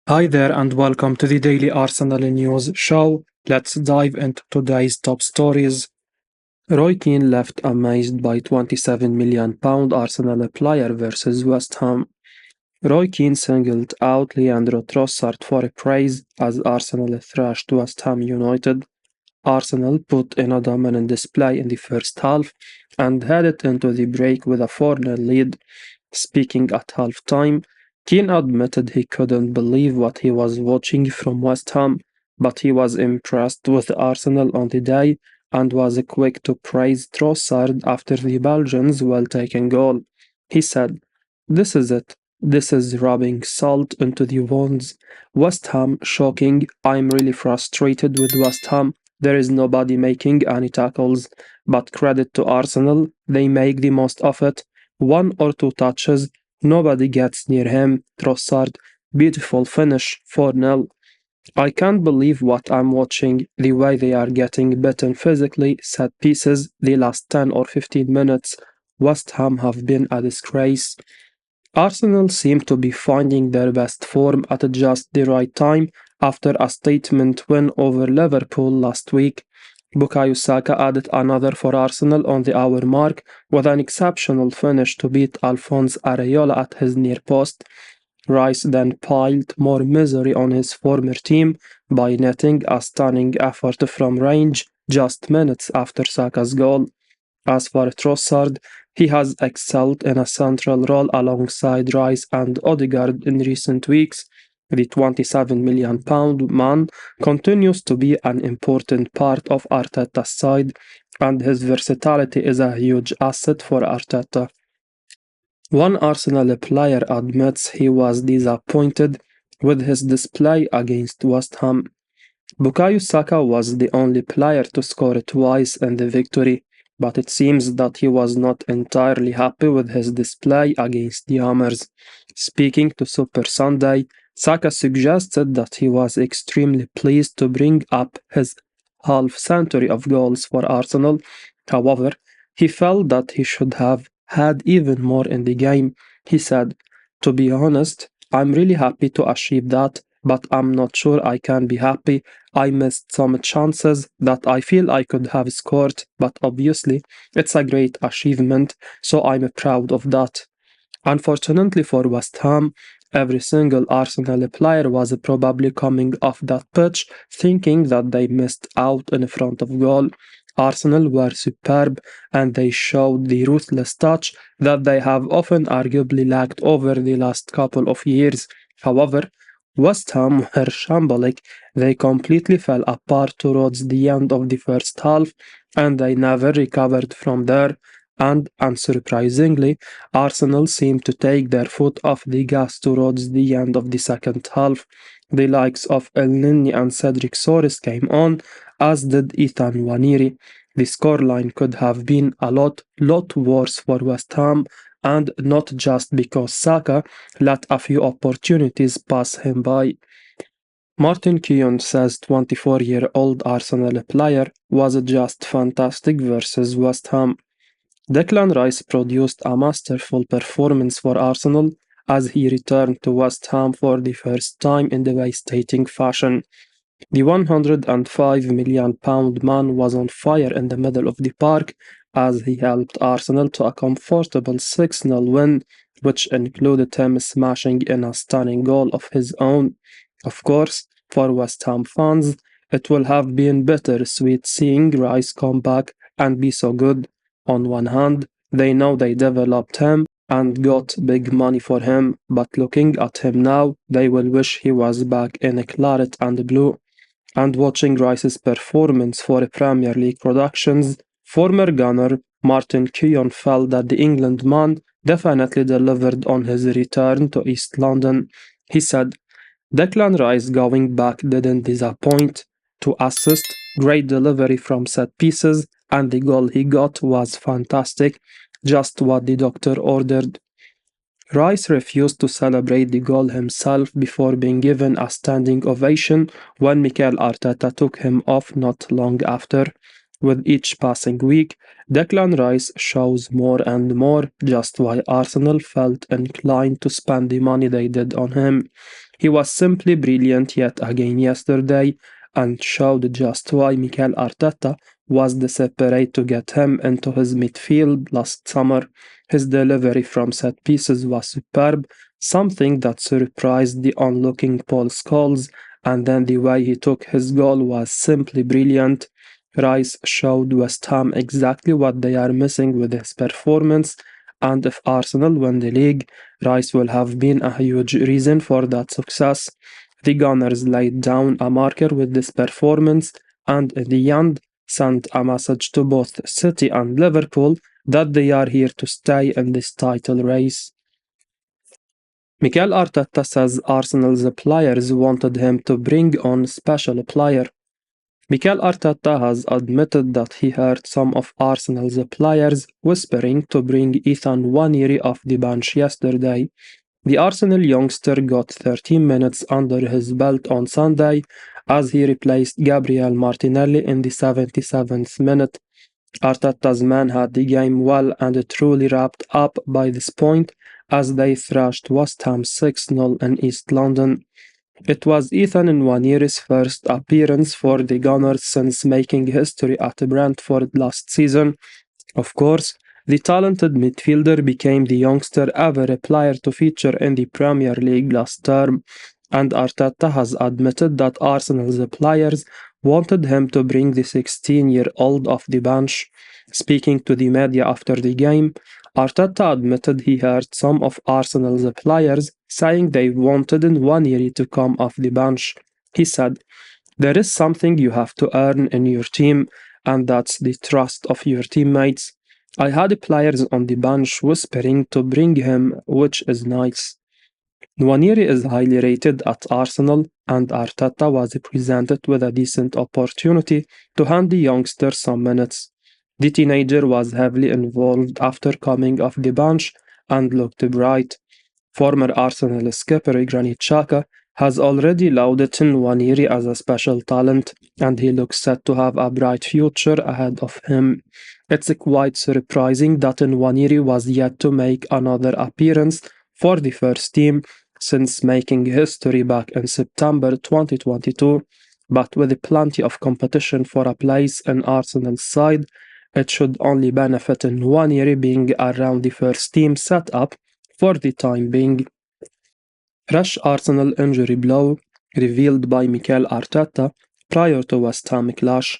Hi there and welcome to the Daily Arsenal News Show. Let's dive into today's top stories. Roy Keane left amazed by £27 million Arsenal player versus West Ham. Roy Keane singled out Leandro Trossard for praise as Arsenal thrashed West Ham United. Arsenal put in a dominant display in the first half and headed into the break with a 4-0 lead. Speaking at halftime, Keane admitted he couldn't believe what he was watching from West Ham, but he was impressed with Arsenal on the day and was quick to praise Trossard after the Belgians' well-taken goal. He said, "This is it. This is rubbing salt into the wounds. West Ham, shocking. I'm really frustrated with West Ham. There is nobody making any tackles, but credit to Arsenal, they make the most of it. One or two touches, nobody gets near him. Trossard, beautiful finish, 4-0. I can't believe what I'm watching, the way they are getting beaten physically, set pieces, the last 10 or 15 minutes. West Ham have been a disgrace." Arsenal seem to be finding their best form at just the right time after a statement win over Liverpool last week. Bukayo Saka added another for Arsenal on the hour mark with an exceptional finish to beat Alphonse Areola at his near post. Rice then piled more misery on his former team by netting a stunning effort from range just minutes after Saka's goal. As for Trossard, he has excelled in a central role alongside Rice and Odegaard in recent weeks. The £27 million man continues to be an important part of Arteta's side, and his versatility is a huge asset for Arteta. One Arsenal player admits he was disappointed with his display against West Ham. Bukayo Saka was the only player to score twice in the victory, but it seems that he was not entirely happy with his display against the Hammers. Speaking to Super Sunday, Saka suggested that he was extremely pleased to bring up his half-century of goals for Arsenal. However, he felt that he should have had even more in the game. He said, "To be honest, I'm really happy to achieve that, but I'm not sure I can be happy. I missed some chances that I feel I could have scored, but obviously it's a great achievement, so I'm proud of that." Unfortunately for West Ham, every single Arsenal player was probably coming off that pitch thinking that they missed out in front of goal. Arsenal were superb and they showed the ruthless touch that they have often arguably lacked over the last couple of years. However, West Ham were shambolic. They completely fell apart towards the end of the first half and they never recovered from there. And unsurprisingly, Arsenal seemed to take their foot off the gas towards the end of the second half. The likes of El Nini and Cedric Soares came on, as did Ethan Nwaneri. The scoreline could have been a lot worse for West Ham, and not just because Saka let a few opportunities pass him by. Martin Keown says 24-year-old Arsenal player was just fantastic versus West Ham. Declan Rice produced a masterful performance for Arsenal as he returned to West Ham for the first time in devastating fashion. The £105 million man was on fire in the middle of the park as he helped Arsenal to a comfortable 6-0 win, which included him smashing in a stunning goal of his own. Of course, for West Ham fans, it will have been bittersweet seeing Rice come back and be so good. On one hand, they know they developed him and got big money for him, but looking at him now, they will wish he was back in claret and blue. And watching Rice's performance for Premier League productions, former gunner Martin Keown felt that the England man definitely delivered on his return to East London. He said, "Declan Rice going back didn't disappoint. 2 assists, great delivery from set pieces, and the goal he got was fantastic, just what the doctor ordered." Rice refused to celebrate the goal himself before being given a standing ovation when Mikel Arteta took him off not long after. With each passing week, Declan Rice shows more and more just why Arsenal felt inclined to spend the money they did on him. He was simply brilliant yet again yesterday and showed just why Mikel Arteta was desperate to get him into his midfield last summer. His delivery from set pieces was superb, something that surprised the onlooking Paul Scholes, and then the way he took his goal was simply brilliant. Rice showed West Ham exactly what they are missing with his performance, and if Arsenal win the league, Rice will have been a huge reason for that success. The Gunners laid down a marker with this performance and in the end sent a message to both City and Liverpool that they are here to stay in this title race. Mikel Arteta says Arsenal's players wanted him to bring on special player. Mikel Arteta has admitted that he heard some of Arsenal's players whispering to bring Ethan Nwaneri off the bench yesterday. The Arsenal youngster got 13 minutes under his belt on Sunday as he replaced Gabriel Martinelli in the 77th minute. Arteta's men had the game well and truly wrapped up by this point as they thrashed West Ham 6-0 in East London. It was Ethan Nwaneri's first appearance for the Gunners since making history at Brentford last season. Of course, the talented midfielder became the youngster ever player to feature in the Premier League last term, and Arteta has admitted that Arsenal's players wanted him to bring the 16-year-old off the bench. Speaking to the media after the game, Arteta admitted he heard some of Arsenal's players saying they wanted Nwaneri to come off the bench. He said, "There is something you have to earn in your team, and that's the trust of your teammates. I had players on the bench whispering to bring him, which is nice." Nwaneri is highly rated at Arsenal, and Arteta was presented with a decent opportunity to hand the youngster some minutes. The teenager was heavily involved after coming off the bench and looked bright. Former Arsenal skipper Granit Xhaka has already lauded Nwaneri as a special talent, and he looks set to have a bright future ahead of him. It's quite surprising that Nwaneri was yet to make another appearance for the first team since making history back in September 2022, but with plenty of competition for a place in Arsenal's side, it should only benefit Nwaneri being around the first team setup for the time being. Fresh Arsenal injury blow revealed by Mikel Arteta prior to West Ham clash.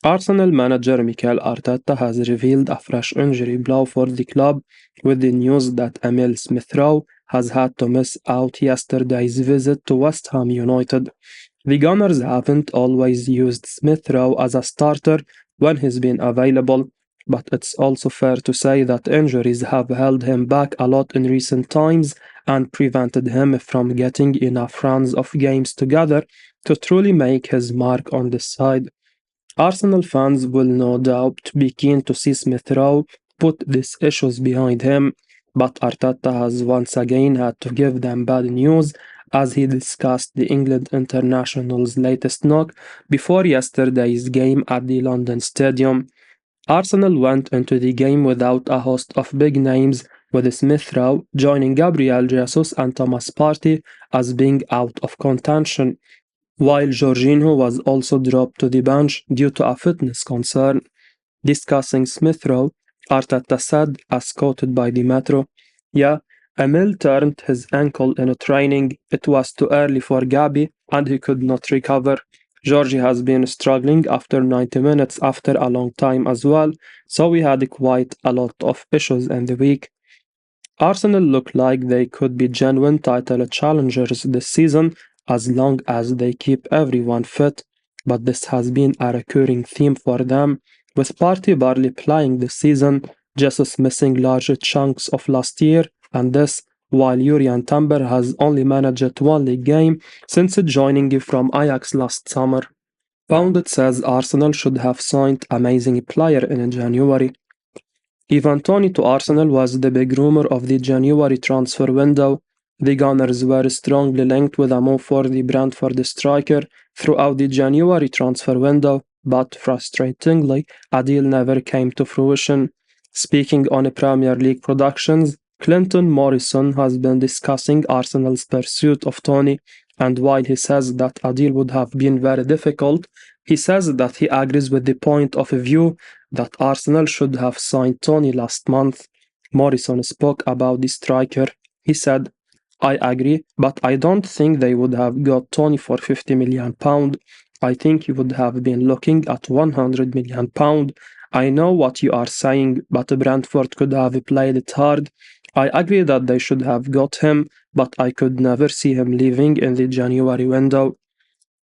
Arsenal manager Mikel Arteta has revealed a fresh injury blow for the club with the news that Emil Smith-Rowe has had to miss out yesterday's visit to West Ham United. The Gunners haven't always used Smith-Rowe as a starter when he's been available, but it's also fair to say that injuries have held him back a lot in recent times and prevented him from getting enough runs of games together to truly make his mark on this side. Arsenal fans will no doubt be keen to see Smith-Rowe put these issues behind him, but Arteta has once again had to give them bad news as he discussed the England international's latest knock before yesterday's game at the London Stadium. Arsenal went into the game without a host of big names, with Smith-Rowe joining Gabriel Jesus and Thomas Partey as being out of contention, while Jorginho was also dropped to the bench due to a fitness concern. Discussing Smith-Rowe, Arteta said, as quoted by the Metro, "Yeah, Emil turned his ankle in training. It was too early for Gabi and he could not recover. Georgie has been struggling after 90 minutes after a long time as well, so we had quite a lot of issues in the week." Arsenal look like they could be genuine title challengers this season as long as they keep everyone fit, but this has been a recurring theme for them, with Partey barely playing this season, Jesus missing large chunks of last year, and this while Jurriën Timber has only managed one league game since joining from Ajax last summer. Pundit says Arsenal should have signed amazing player in January. Ivan Toney to Arsenal was the big rumor of the January transfer window. The Gunners were strongly linked with a move for the Brentford striker throughout the January transfer window, but frustratingly, a deal never came to fruition. Speaking on Premier League Productions, Clinton Morrison has been discussing Arsenal's pursuit of Tony, and while he says that a deal would have been very difficult, he says that he agrees with the point of view that Arsenal should have signed Tony last month. Morrison spoke about the striker. He said, I agree, but I don't think they would have got Tony for £50 million. I think you would have been looking at £100 million. I know what you are saying, but Brentford could have played it hard. I agree that they should have got him, but I could never see him leaving in the January window.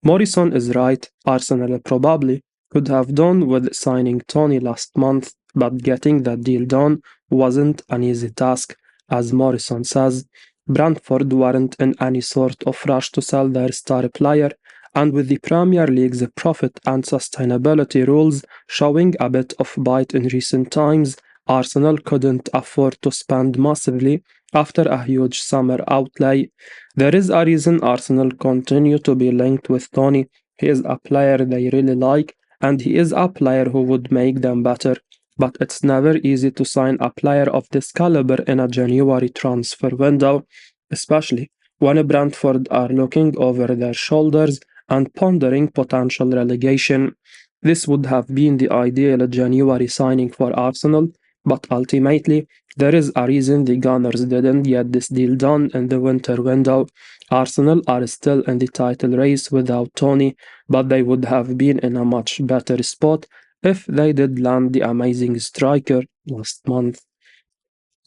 Morrison is right. Arsenal probably could have done with signing Tony last month, but getting that deal done wasn't an easy task. As Morrison says, Brentford weren't in any sort of rush to sell their star player, and with the Premier League's profit and sustainability rules showing a bit of bite in recent times, Arsenal couldn't afford to spend massively after a huge summer outlay. There is a reason Arsenal continue to be linked with Tony. He is a player they really like, and he is a player who would make them better. But it's never easy to sign a player of this caliber in a January transfer window, especially when Brentford are looking over their shoulders and pondering potential relegation. This would have been the ideal January signing for Arsenal, but ultimately, there is a reason the Gunners didn't get this deal done in the winter window. Arsenal are still in the title race without Tony, but they would have been in a much better spot if they did land the amazing striker last month.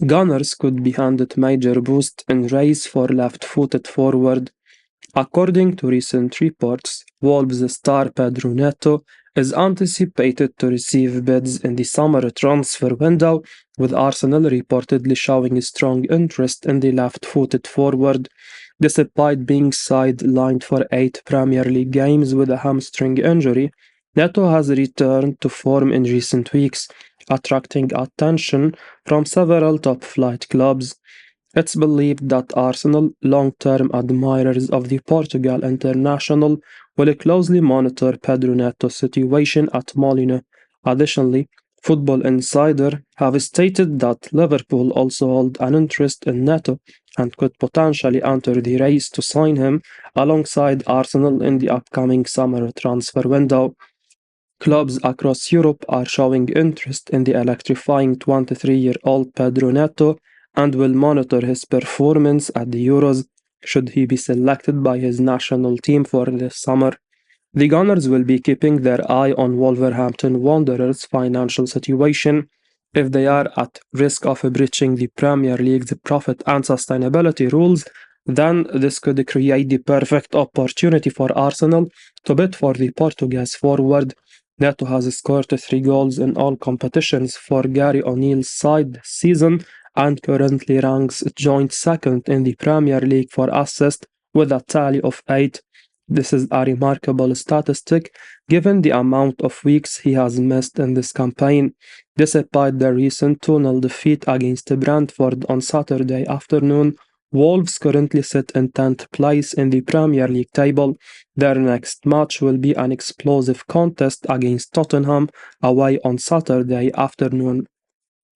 Gunners could be handed major boost in race for left-footed forward. According to recent reports, Wolves' star Pedro Neto is anticipated to receive bids in the summer transfer window, with Arsenal reportedly showing strong interest in the left-footed forward. Despite being sidelined for 8 Premier League games with a hamstring injury, Neto has returned to form in recent weeks, attracting attention from several top-flight clubs. It's believed that Arsenal, long-term admirers of the Portugal international, will closely monitor Pedro Neto's situation at Molineux. Additionally, Football Insider have stated that Liverpool also hold an interest in Neto and could potentially enter the race to sign him alongside Arsenal in the upcoming summer transfer window. Clubs across Europe are showing interest in the electrifying 23-year-old Pedro Neto and will monitor his performance at the Euros should he be selected by his national team for this summer. The Gunners will be keeping their eye on Wolverhampton Wanderers' financial situation. If they are at risk of breaching the Premier League's profit and sustainability rules, then this could create the perfect opportunity for Arsenal to bid for the Portuguese forward. Neto has scored 3 goals in all competitions for Gary O'Neill's side this season and currently ranks joint second in the Premier League for assists with a tally of 8. This is a remarkable statistic given the amount of weeks he has missed in this campaign. Despite the recent 2-0 defeat against Brentford on Saturday afternoon, Wolves currently sit in 10th place in the Premier League table. Their next match will be an explosive contest against Tottenham away on Saturday afternoon.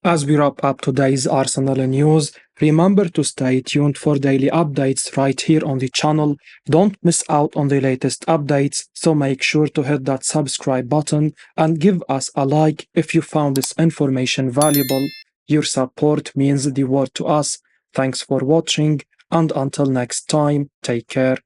As we wrap up today's Arsenal news, remember to stay tuned for daily updates right here on the channel. Don't miss out on the latest updates, so make sure to hit that subscribe button and give us a like if you found this information valuable. Your support means the world to us. Thanks for watching, and until next time, take care.